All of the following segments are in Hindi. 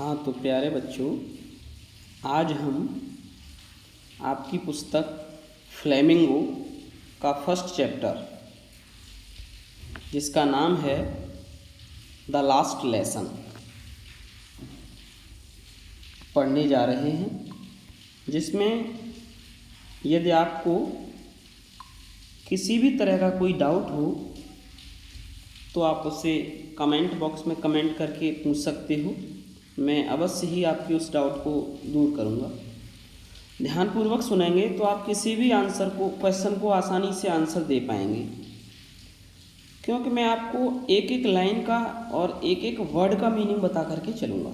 हाँ तो प्यारे बच्चों, आज हम आपकी पुस्तक फ्लेमिंगो का फर्स्ट चैप्टर जिसका नाम है द लास्ट लेसन पढ़ने जा रहे हैं, जिसमें यदि आपको किसी भी तरह का कोई डाउट हो तो आप उसे कमेंट बॉक्स में कमेंट करके पूछ सकते हो। मैं अवश्य ही आपके उस डाउट को दूर करूँगा। ध्यानपूर्वक सुनेंगे तो आप किसी भी क्वेश्चन को आसानी से आंसर दे पाएंगे, क्योंकि मैं आपको एक एक लाइन का और एक एक वर्ड का मीनिंग बता करके चलूँगा।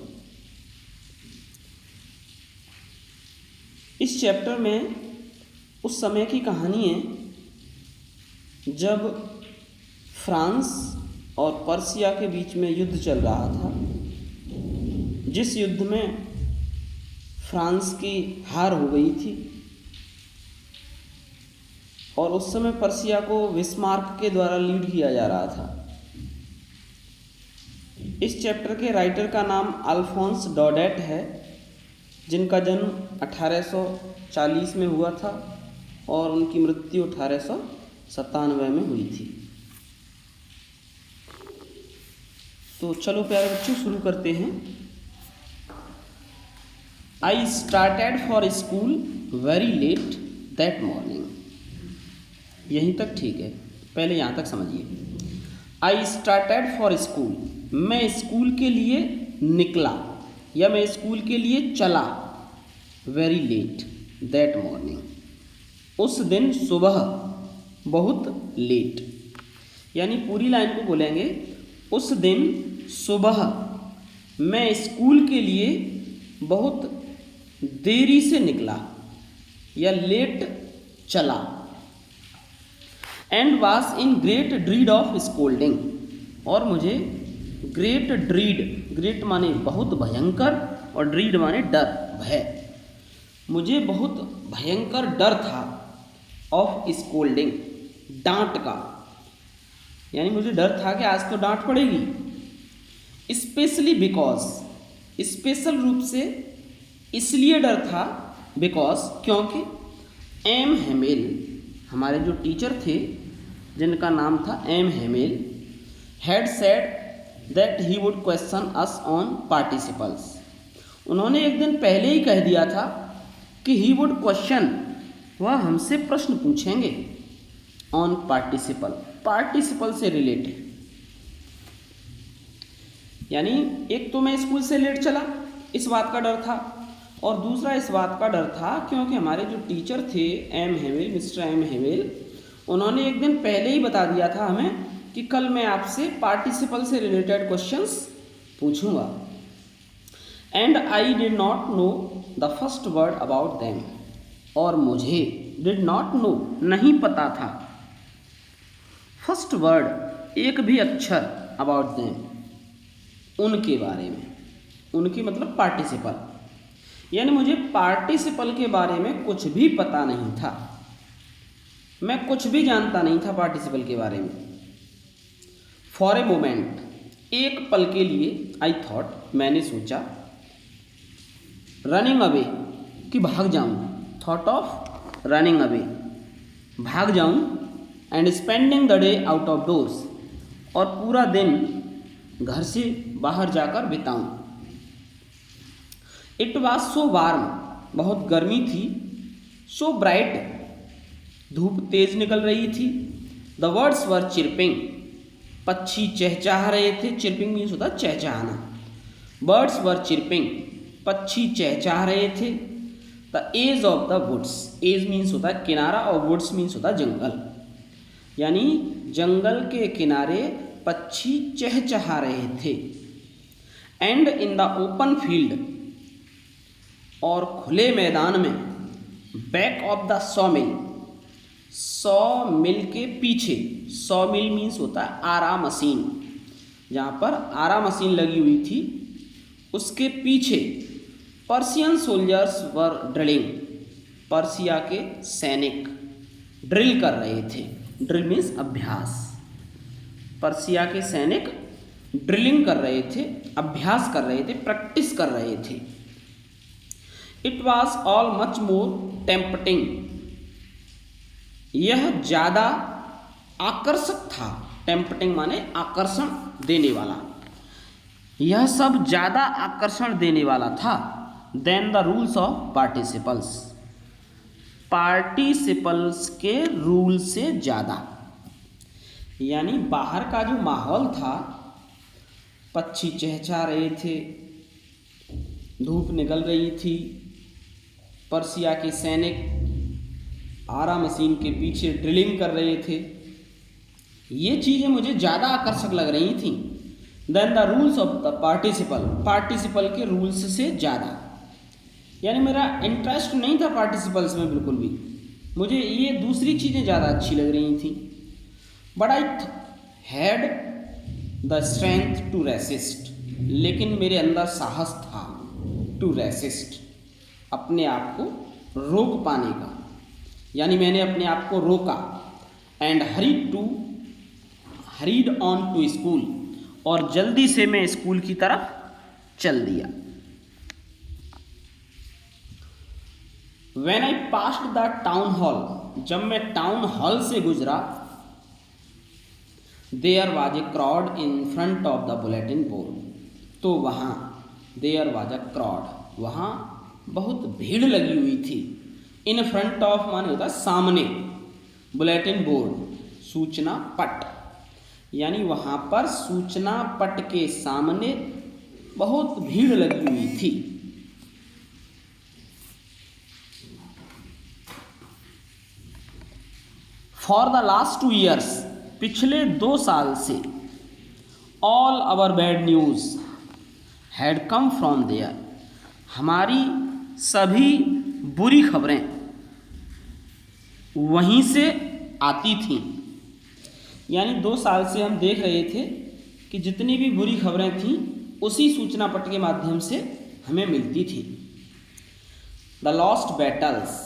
इस चैप्टर में उस समय की कहानी है जब फ्रांस और पर्सिया के बीच में युद्ध चल रहा था, जिस युद्ध में फ्रांस की हार हो गई थी और उस समय पर्सिया को बिस्मार्क के द्वारा लीड किया जा रहा था। इस चैप्टर के राइटर का नाम अल्फोंस डौडेट है, जिनका जन्म 1840 में हुआ था और उनकी मृत्यु 1897 में हुई थी। तो चलो प्यारे बच्चों शुरू करते हैं। I started for school very let that morning. यहीं तक ठीक है, पहले यहाँ तक समझिए। आई स्टार्टेड फॉर स्कूल, मैं स्कूल के लिए निकला या मैं स्कूल के लिए चला। वेरी लेट दैट मॉर्निंग, उस दिन सुबह बहुत लेट, यानी पूरी लाइन को बोलेंगे। उस दिन सुबह मैं स्कूल के लिए बहुत देरी से निकला या लेट चला। And was in great dread of scolding, और मुझे ग्रेट ड्रीड, ग्रेट माने बहुत भयंकर और ड्रीड माने डर, भय, मुझे बहुत भयंकर डर था ऑफ स्कोल्डिंग, डांट का, यानी मुझे डर था कि आज तो डांट पड़ेगी। स्पेशली बिकॉज, स्पेशल रूप से इसलिए डर था, बिकॉज क्योंकि एम हेमेल, हमारे जो टीचर थे जिनका नाम था M Hamel, had said that he would question us on participles. उन्होंने एक दिन पहले ही कह दिया था कि ही वुड क्वेश्चन, वह हमसे प्रश्न पूछेंगे ऑन पार्टिसिपल, पार्टिसिपल से रिलेटेड। यानी एक तो मैं स्कूल से लेट चला, इस बात का डर था, और दूसरा इस बात का डर था क्योंकि हमारे जो टीचर थे M Hamel, mister M Hamel, उन्होंने एक दिन पहले ही बता दिया था हमें कि कल मैं आपसे पार्टिसिपल से रिलेटेड क्वेश्चंस पूछूंगा। And I did not know the first word about them, और मुझे डिड नॉट नो, नहीं पता था, फर्स्ट वर्ड, एक भी अक्षर, अबाउट देम, उनके बारे में। उनके मतलब पार्टिसिपल, यानी मुझे पार्टिसिपल के बारे में कुछ भी पता नहीं था, मैं कुछ भी जानता नहीं था पार्टिसिपल के बारे में। फॉर ए मोमेंट, एक पल के लिए, आई थॉट, मैंने सोचा, रनिंग अवे, कि भाग जाऊं, थॉट ऑफ रनिंग अवे, भाग जाऊं, and spending the day out of doors, और पूरा दिन घर से बाहर जाकर बिताऊं। इट वॉज सो वार्म, बहुत गर्मी थी, सो ब्राइट, धूप तेज निकल रही थी, द बर्ड्स वर चिरपिंग, पक्षी चहचहा रहे थे, चिरपिंग मीन्स होता चहचहाना, बर्ड्स वर चिरपिंग, पक्षी चहचहा रहे थे, the edge of the woods, edge means होता है किनारा और वुड्स मीन्स होता है जंगल, यानी जंगल के किनारे पक्षी चहचहा रहे थे। And in the open field, और खुले मैदान में, back of the saw mill, saw mill के पीछे, सॉ मिल मीन्स होता है आरा मशीन, जहाँ पर आरा मशीन लगी हुई थी उसके पीछे, पर्शियन सोल्जर्स वर ड्रिलिंग, पर्सिया के सैनिक ड्रिल कर रहे थे, ड्रिल मीन्स अभ्यास, पर्सिया के सैनिक ड्रिलिंग कर रहे थे, अभ्यास कर रहे थे, प्रैक्टिस कर रहे थे। It was all much more tempting, यह ज़्यादा आकर्षक था। टेम्पटिंग माने आकर्षण देने वाला, यह सब ज़्यादा आकर्षण देने वाला था। Then the rules of participles, participles के रूल से ज़्यादा, यानी बाहर का जो माहौल था, पक्षी चहचहा रहे थे, धूप निकल रही थी, पर्सिया के सैनिक आरा मशीन के पीछे ड्रिलिंग कर रहे थे, ये चीज़ें मुझे ज़्यादा आकर्षक लग रही थीं। Then the rules of the participle, participle के रूल्स से ज़्यादा, यानी मेरा इंटरेस्ट नहीं था पार्टिसिपल्स में बिल्कुल भी, मुझे ये दूसरी चीज़ें ज़्यादा अच्छी लग रही थी। But I had the strength to resist, लेकिन मेरे अंदर साहस था टू रेसिस्ट, अपने आप को रोक पाने का, यानी मैंने अपने आप को रोका। And hurried on to school, और जल्दी से मैं स्कूल की तरफ चल दिया। When I passed the town hall, जब मैं टाउन हॉल से गुजरा, there was a crowd in front of the bulletin board, तो वहाँ there was a crowd, वहाँ बहुत भीड़ लगी हुई थी। in front of माने होता सामने, बुलेटिन बोर्ड सूचना पट, यानी वहाँ पर सूचना पट के सामने बहुत भीड़ लगी हुई थी। फॉर द लास्ट 2 years, पिछले 2 साल से, all our bad news had come from there, हमारी सभी बुरी खबरें वहीं से आती थीं। यानी 2 साल से हम देख रहे थे कि जितनी भी बुरी खबरें थीं उसी सूचना पट के माध्यम से हमें मिलती थी। द लॉस्ट बैटल्स,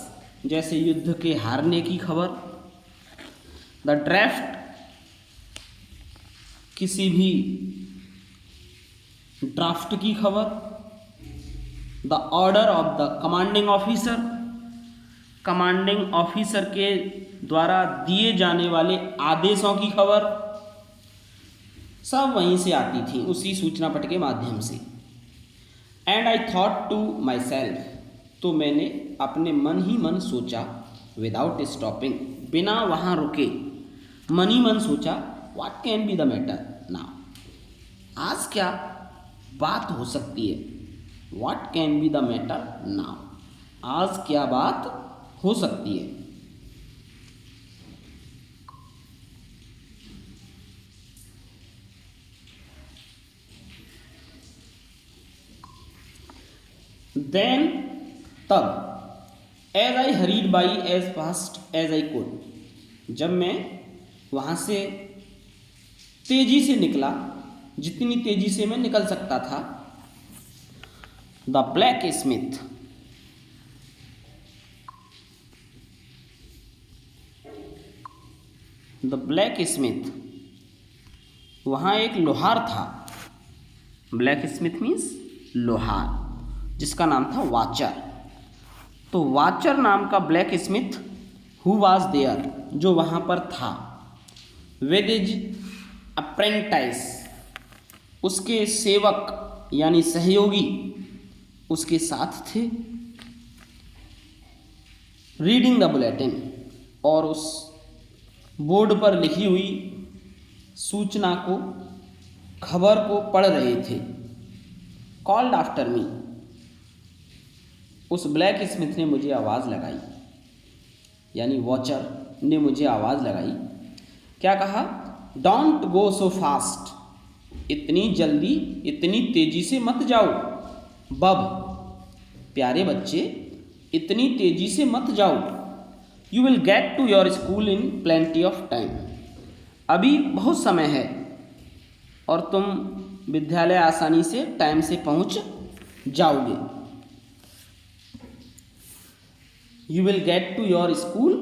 जैसे युद्ध के हारने की खबर, द ड्राफ्ट, किसी भी ड्राफ्ट की खबर, the order of the commanding officer, commanding officer के द्वारा दिए जाने वाले आदेशों की खबर, सब वहीं से आती थी, उसी सूचना पट के माध्यम से। And I thought to myself, तो मैंने अपने मन ही मन सोचा, विदाउट स्टॉपिंग, बिना वहाँ रुके मन ही मन सोचा, what can be the matter now, आज क्या बात हो सकती है, what can be the matter now, आज क्या बात हो सकती है। देन, तब, as I hurried by as fast as I could, जब मैं वहाँ से तेजी से निकला, जितनी तेजी से मैं निकल सकता था, the black Smith, the black Smith, वहाँ एक लोहार था। ब्लैक स्मिथ मीन्स लोहार, जिसका नाम था वाचर। तो वाचर नाम का blacksmith who was there, जो वहाँ पर था, विद हिज अप्रेंटाइज, उसके सेवक यानी सहयोगी उसके साथ थे, रीडिंग द बुलेटिन, और उस बोर्ड पर लिखी हुई सूचना को, खबर को पढ़ रहे थे। कॉल्ड आफ्टर मी, उस ब्लैक स्मिथ ने मुझे आवाज़ लगाई, यानी वॉचर ने मुझे आवाज़ लगाई। क्या कहा? डोंट गो सो फास्ट, इतनी जल्दी, इतनी तेज़ी से मत जाओ। बब, प्यारे बच्चे, इतनी तेज़ी से मत जाओ। You will get to your school in plenty of time, अभी बहुत समय है और तुम विद्यालय आसानी से टाइम से पहुंच जाओगे। You will get to your school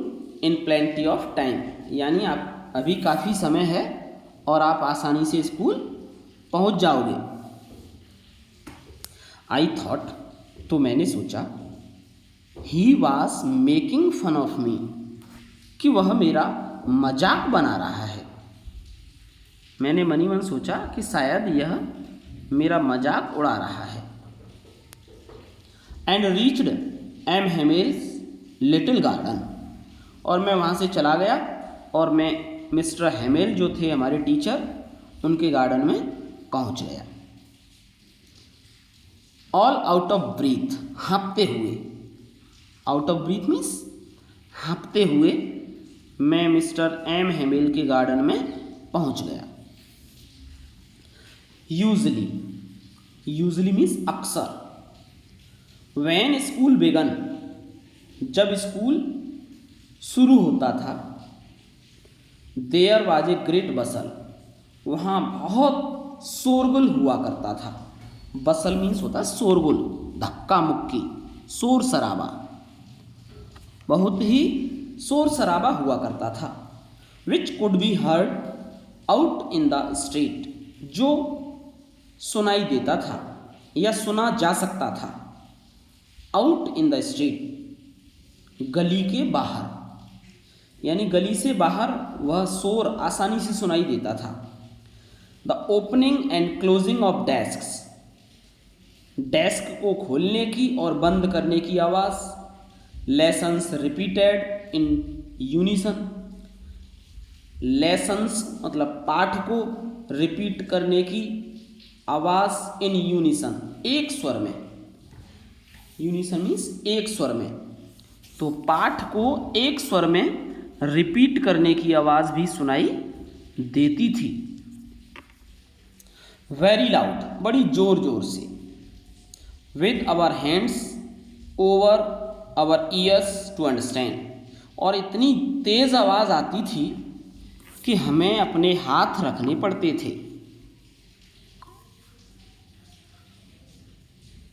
in plenty of time, यानी आप अभी काफ़ी समय है और आप आसानी से स्कूल पहुंच जाओगे। आई थॉट, तो मैंने सोचा, he was making fun of me, कि वह मेरा मजाक बना रहा है। मैंने मनी मन सोचा कि शायद यह मेरा मजाक उड़ा रहा है। And reached M Hamel's little garden, और मैं वहाँ से चला गया और मैं मिस्टर हेमेल जो थे हमारे टीचर, उनके गार्डन में पहुँच गया। ऑल आउट ऑफ ब्रीथ, हाँफते हुए, आउट ऑफ ब्रीथ मीन्स हाँफते हुए मैं मिस्टर एम हेमेल के गार्डन में पहुँच गया। यूजली, यूजली मीन्स अक्सर। व्हेन स्कूल बिगन, जब स्कूल शुरू होता था। देयर वाज ए ग्रेट बसल, वहाँ बहुत शोरगुल हुआ करता था। बसल मीन्स होता है शोरगुल, धक्का मुक्की, शोर शराबा, बहुत ही शोर शराबा हुआ करता था। Which could be heard out in the street, जो सुनाई देता था या सुना जा सकता था। आउट इन द स्ट्रीट, गली के बाहर, यानी गली से बाहर वह शोर आसानी से सुनाई देता था। The opening and closing of desks, desk को खोलने की और बंद करने की आवाज़। Lessons repeated in unison, lessons मतलब पाठ को रिपीट करने की आवाज़। इन यूनिसन, एक स्वर में, यूनिसन मीन्स एक स्वर में, तो पाठ को एक स्वर में रिपीट करने की आवाज़ भी सुनाई देती थी। वेरी लाउड, बड़ी ज़ोर ज़ोर से। With our hands over our ears to understand, और इतनी तेज़ आवाज़ आती थी कि हमें अपने हाथ रखने पड़ते थे।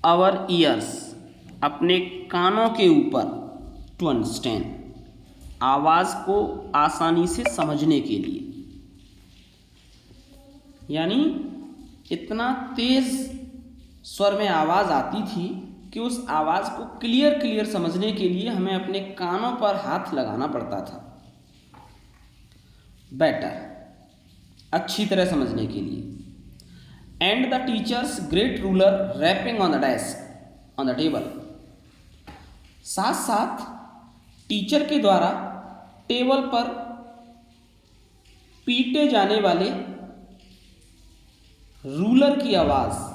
आवर ईयर्स, अपने कानों के ऊपर, टू अंडरस्टैंड, आवाज़ को आसानी से समझने के लिए। यानी इतना तेज़ स्वर में आवाज़ आती थी कि उस आवाज़ को क्लियर समझने के लिए हमें अपने कानों पर हाथ लगाना पड़ता था। बेटर, अच्छी तरह समझने के लिए। And the teacher's great ruler rapping on the desk on the table, साथ साथ टीचर के द्वारा टेबल पर पीटे जाने वाले रूलर की आवाज़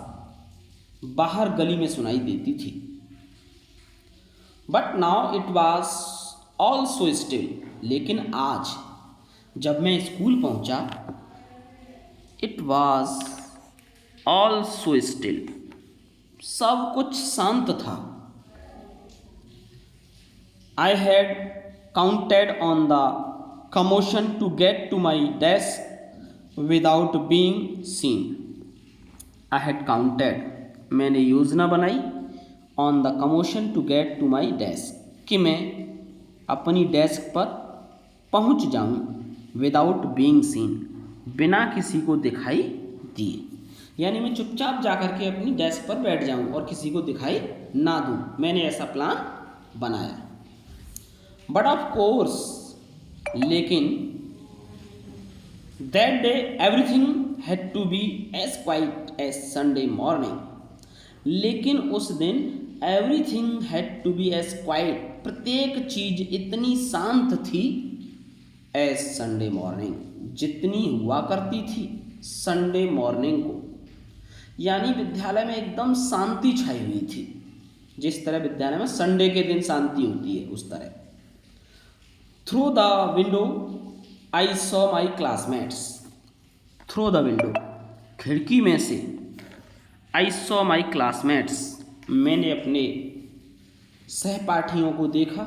बाहर गली में सुनाई देती थी। But now it was all so still, लेकिन आज जब मैं स्कूल पहुंचा, it was all so still, सब कुछ शांत था। I had counted on the commotion to get to my desk without being seen. I had counted, मैंने योजना बनाई, on the commotion to get to my desk, कि मैं अपनी डेस्क पर पहुंच जाऊं without being seen, बिना किसी को दिखाई दिए। यानी मैं चुपचाप जाकर के अपनी डेस्क पर बैठ जाऊं और किसी को दिखाई ना दूं। मैंने ऐसा प्लान बनाया। बट ऑफ कोर्स, लेकिन that day everything had to be as quiet as Sunday morning, लेकिन उस दिन everything had to be as quiet, प्रत्येक चीज इतनी शांत थी, एज संडे मॉर्निंग, जितनी हुआ करती थी संडे मॉर्निंग को। यानी विद्यालय में एकदम शांति छाई हुई थी, जिस तरह विद्यालय में संडे के दिन शांति होती है उस तरह। Through the window I saw my classmates, through the window, खिड़की में से, आई सॉ माई क्लासमेट्स, मैंने अपने सहपाठियों को देखा।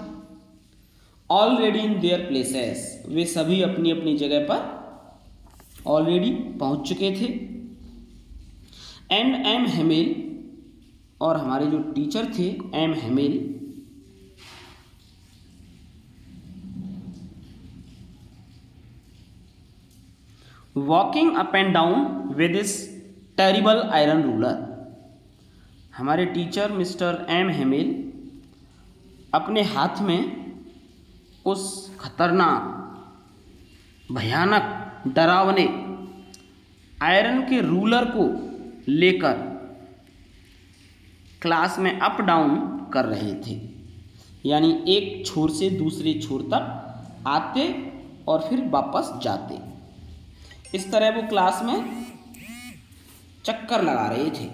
ऑलरेडी इन देयर प्लेसेस, वे सभी अपनी अपनी जगह पर ऑलरेडी पहुंच चुके थे। एंड एम हेमेल, और हमारे जो टीचर थे M Hamel, walking up and down with his terrible iron ruler. हमारे टीचर मिस्टर एम हेमिल अपने हाथ में उस खतरनाक, भयानक, डरावने आयरन के रूलर को लेकर क्लास में अप डाउन कर रहे थे, यानी एक छोर से दूसरे छोर तक आते और फिर वापस जाते। इस तरह वो क्लास में चक्कर लगा रहे थे।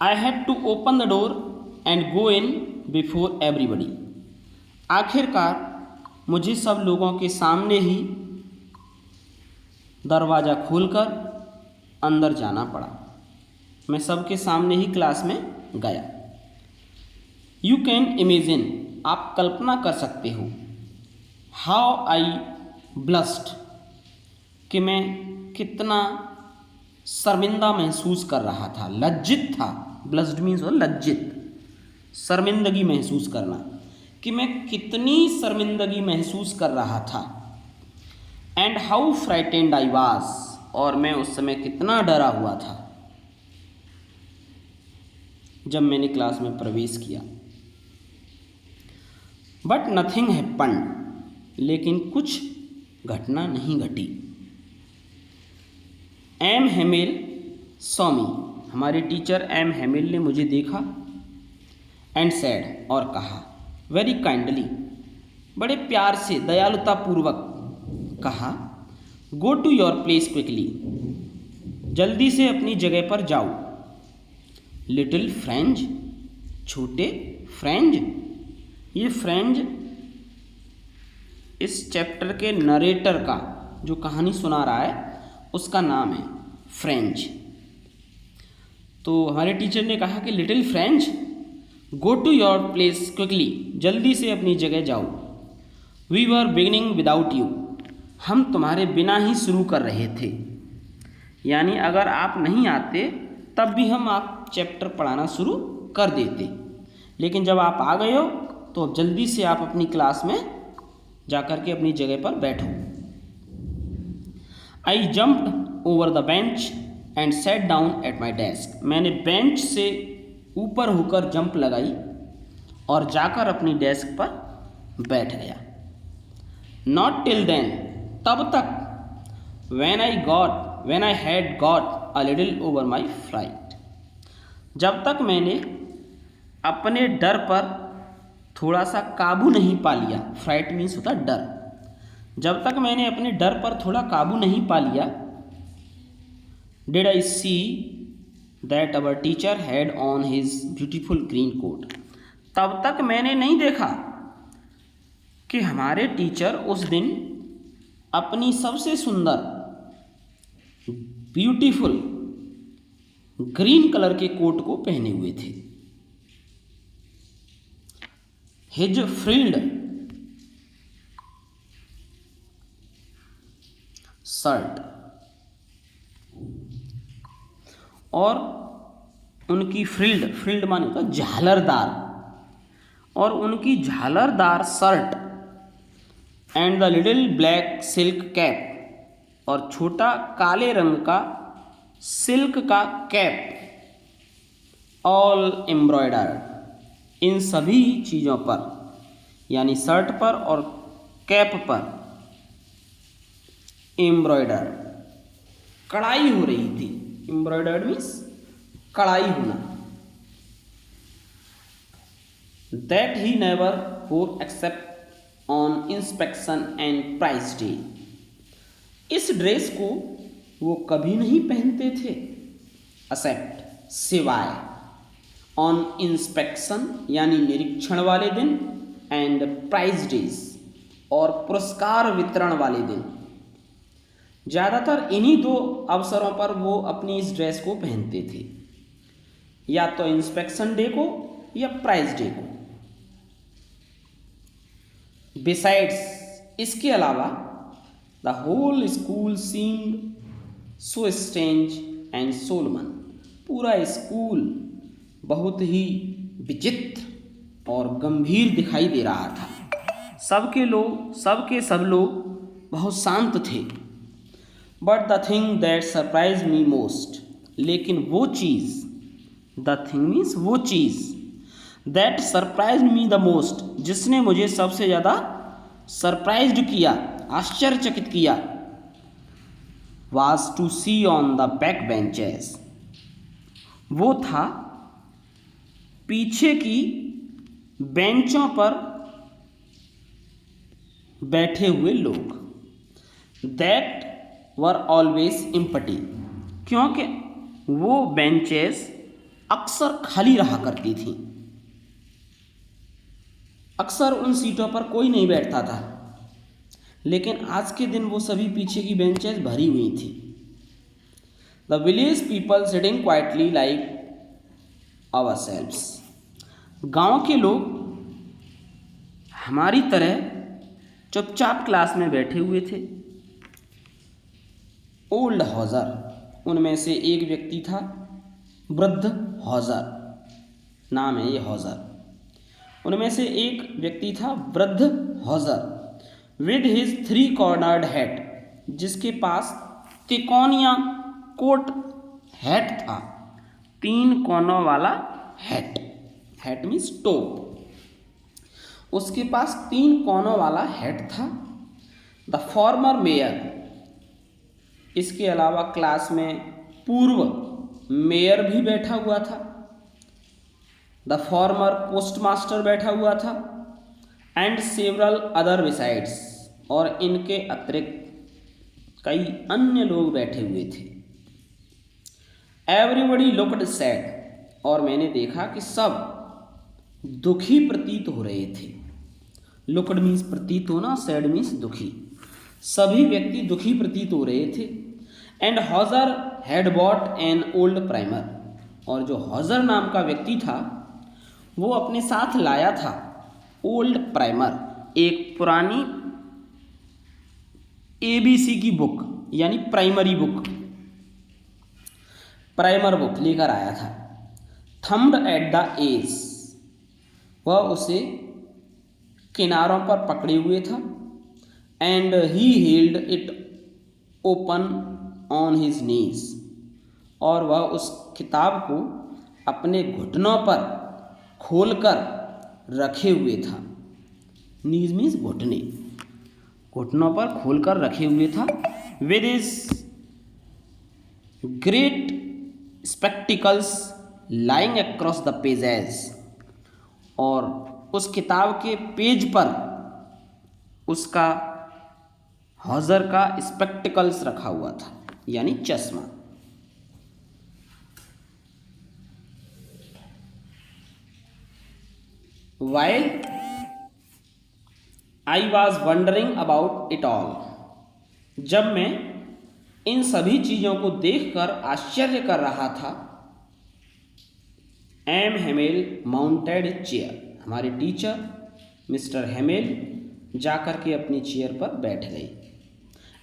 I had to open the door and go in before everybody। आखिरकार मुझे सब लोगों के सामने ही दरवाज़ा खोलकर अंदर जाना पड़ा। मैं सबके सामने ही क्लास में गया। यू कैन इमेजिन, आप कल्पना कर सकते हो, हाउ आई ब्लस्ड, कि मैं कितना शर्मिंदा महसूस कर रहा था, लज्जित था। ब्लस्ड मीन्स लज्जित, शर्मिंदगी महसूस करना, कि मैं कितनी शर्मिंदगी महसूस कर रहा था। And how frightened I was, और मैं उस समय कितना डरा हुआ था जब मैंने क्लास में प्रवेश किया। बट नथिंग हैपेंड, लेकिन कुछ घटना नहीं घटी। एम हेमिल सॉ मी, हमारे टीचर एम हेमिल ने मुझे देखा। एंड सैड, और कहा, वेरी काइंडली, बड़े प्यार से, दयालुतापूर्वक कहा, go to your place quickly, जल्दी से अपनी जगह पर जाओ। लिटिल फ्रेंज, छोटे फ्रेंज। ये फ्रेंज इस चैप्टर के नरेटर का, जो कहानी सुना रहा है, उसका नाम है फ्रेंच। तो हमारे टीचर ने कहा कि little French, go to your place quickly, जल्दी से अपनी जगह जाओ। We were beginning without you, हम तुम्हारे बिना ही शुरू कर रहे थे, यानी अगर आप नहीं आते तब भी हम आप चैप्टर पढ़ाना शुरू कर देते, लेकिन जब आप आ गए हो तो अब जल्दी से आप अपनी क्लास में जाकर के अपनी जगह पर बैठो। आई jumped over the bench and set down at my desk, मैंने बेंच से ऊपर होकर जंप लगाई और जाकर अपनी डेस्क पर बैठ गया। नॉट टिल देन, तब तक, when I had got a little over my fright, जब तक मैंने अपने डर पर थोड़ा सा काबू नहीं पा लिया। फ्राइट मीन्स होता डर। जब तक मैंने अपने डर पर थोड़ा काबू नहीं पा लिया, did I see that our teacher had on his beautiful green coat, तब तक मैंने नहीं देखा कि हमारे टीचर उस दिन अपनी सबसे सुंदर ब्यूटीफुल ग्रीन कलर के कोट को पहने हुए थे। हिज फ्रिल्ड शर्ट, और उनकी फ्रिल्ड माने होता झालरदार, और उनकी झालरदार shirt, and the little black silk cap, और छोटा काले रंग का सिल्क का कैप, ऑल एम्ब्रॉयडर्ड, इन सभी चीज़ों पर, यानी शर्ट पर और कैप पर एम्ब्रॉयडर्ड, कढ़ाई हो रही थी। एम्ब्रॉयडर्ड मीन्स कढ़ाई होना। दैट ही नेवर वोर except on inspection and price day, इस ड्रेस को वो कभी नहीं पहनते थे, एक्सेप्ट सिवाय, ऑन इंस्पेक्शन यानी निरीक्षण वाले दिन, एंड प्राइज डेज और पुरस्कार वितरण वाले दिन। ज़्यादातर इन्हीं दो अवसरों पर वो अपनी इस ड्रेस को पहनते थे, या तो इंस्पेक्शन डे को या प्राइज डे को। बिसाइड्स, इसके अलावा, the whole school seemed so strange and solemn. पूरा स्कूल बहुत ही विचित्र और गंभीर दिखाई दे रहा था। सब के लोग बहुत शांत थे। But the thing that surprise me most, लेकिन वो चीज़, द थिंग मीन्स वो चीज़, that surprise me the most, जिसने मुझे सबसे ज़्यादा सरप्राइज्ड किया, आश्चर्यचकित किया, was to see on the back benches, वो था पीछे की बेंचों पर बैठे हुए लोग। That were always empty, क्योंकि वो बेंचेस अक्सर खाली रहा करती थी। अक्सर उन सीटों पर कोई नहीं बैठता था, लेकिन आज के दिन वो सभी पीछे की बेंचेस भरी हुई थी। The village people sitting quietly like ourselves, गांव के लोग हमारी तरह चुपचाप क्लास में बैठे हुए थे। ओल्ड हॉजर, उनमें से एक व्यक्ति था वृद्ध हॉजर, नाम है ये हॉजर। उनमें से एक व्यक्ति था वृद्ध हॉजर विद हिज 3 कॉर्नर्ड हैट, जिसके पास तिकोनिया कोट हैट था, 3 कोनों वाला हैट, हैट मीन्स टोप। उसके पास 3 कोनों वाला हैट था। द फॉर्मर मेयर, इसके अलावा क्लास में पूर्व मेयर भी बैठा हुआ था। द फॉर्मर पोस्टमास्टर बैठा हुआ था। एंड सेवरल अदर बिसाइड्स, और इनके अतिरिक्त कई अन्य लोग बैठे हुए थे। एवरीबडी लुक्ड सैड, और मैंने देखा कि सब दुखी प्रतीत हो रहे थे। लुक्ड मीन्स प्रतीत होना, सैड मीन्स दुखी। सभी व्यक्ति दुखी प्रतीत हो रहे थे। And Hauser had bought an old primer, और जो हॉजर नाम का व्यक्ति था वो अपने साथ लाया था ओल्ड प्राइमर, एक पुरानी ABC की बुक, यानी प्राइमरी बुक, प्राइमर बुक लेकर आया था। थम्ब्ड एट द एज, वह उसे किनारों पर पकड़े हुए था। And he held it open on his knees, और वह उस किताब को अपने घुटनों पर खोलकर रखे हुए था। नीज मीन्स घुटने, घुटनों पर खोलकर रखे हुए था। With his great spectacles lying across the pages, और उस किताब के पेज पर उसका हॉजर का स्पेक्टिकल्स रखा हुआ था, यानी चश्मा। While I was wondering about it all, जब मैं इन सभी चीज़ों को देखकर आश्चर्य कर रहा था, एम हेमेल माउंटेड चेयर, हमारे टीचर मिस्टर हेमेल जाकर के अपनी चेयर पर बैठ गए।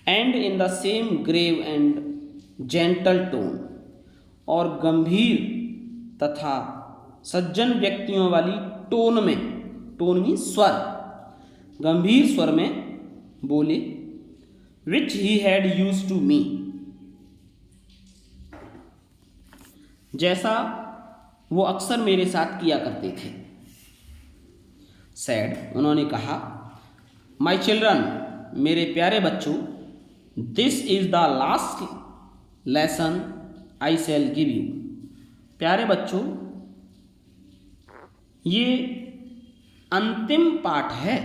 And in the same grave and gentle tone, और गंभीर तथा सज्जन व्यक्तियों वाली टोन में, टोन मीन्स स्वर, गंभीर स्वर में बोले, which he had used to me, जैसा वो अक्सर मेरे साथ किया करते थे। सैड, उन्होंने कहा, माई चिल्ड्रन, मेरे प्यारे बच्चों, this is the last lesson I shell give you, प्यारे बच्चों ये अंतिम पाठ है,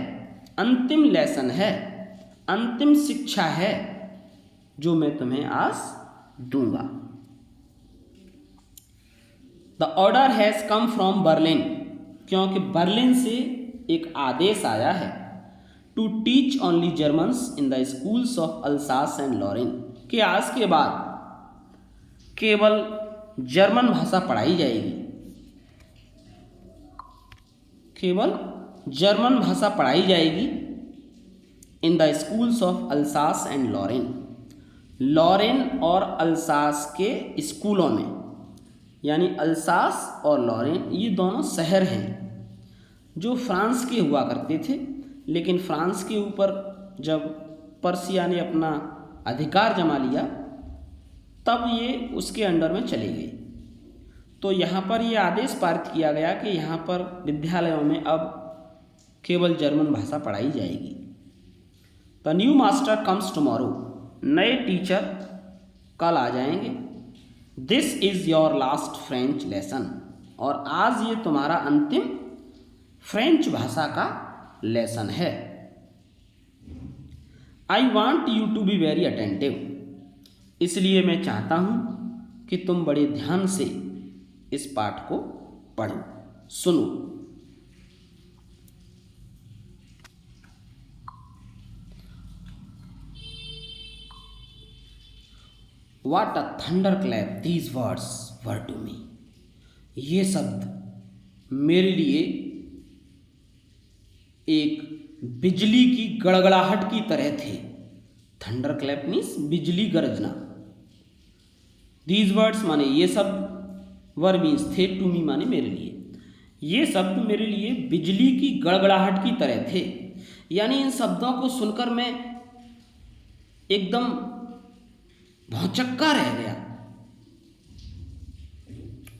अंतिम लेसन है, अंतिम शिक्षा है जो मैं तुम्हें आज दूंगा। The order has come from Berlin, क्योंकि बर्लिन से एक आदेश आया है, to teach only Germans in the schools of Alsace and Lorraine, कि आज के बाद केवल जर्मन भाषा पढ़ाई जाएगी, केवल जर्मन भाषा पढ़ाई जाएगी in the schools of Alsace and Lorraine. Lorraine और अल्सास के स्कूलों में, यानी अल्सास और लॉरेन ये दोनों शहर हैं जो फ्रांस के हुआ करते थे, लेकिन फ्रांस के ऊपर जब पर्सिया ने अपना अधिकार जमा लिया तब ये उसके अंडर में चले गए। तो यहाँ पर ये आदेश पारित किया गया कि यहाँ पर विद्यालयों में अब केवल जर्मन भाषा पढ़ाई जाएगी। The new master comes tomorrow, नए टीचर कल आ जाएंगे। This is your last French lesson, और आज ये तुम्हारा अंतिम फ्रेंच भाषा का लेसन है। I want you to be very attentive, इसलिए मैं चाहता हूँ कि तुम बड़े ध्यान से इस पाठ को पढ़ो, सुनो। What a thunderclap these words were to me, ये शब्द मेरे लिए एक बिजली की गड़गड़ाहट की तरह थे। थंडर क्लैप मीन्स बिजली गरजना। दीज वर्ड्स माने ये शब्द, वर मीन्स थे, टू मी माने मेरे लिए। ये शब्द मेरे लिए बिजली की गड़गड़ाहट की तरह थे, यानी इन शब्दों को सुनकर मैं एकदम भौचक्का रह गया।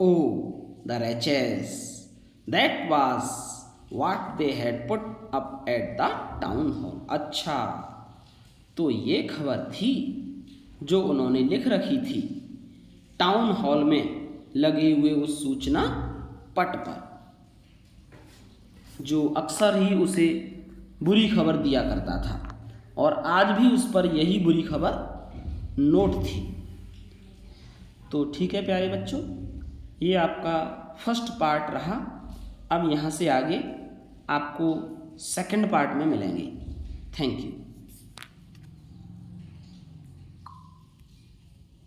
ओ the wretches, that was what they had put up at the town hall। अच्छा, तो ये खबर थी जो उन्होंने लिख रखी थी टाउन हॉल में लगे हुए उस सूचना पट पर, जो अक्सर ही उसे बुरी खबर दिया करता था, और आज भी उस पर यही बुरी खबर नोट थी। तो ठीक है प्यारे बच्चों, ये आपका फर्स्ट पार्ट रहा। अब यहाँ से आगे आपको सेकंड पार्ट में मिलेंगे। Thank you.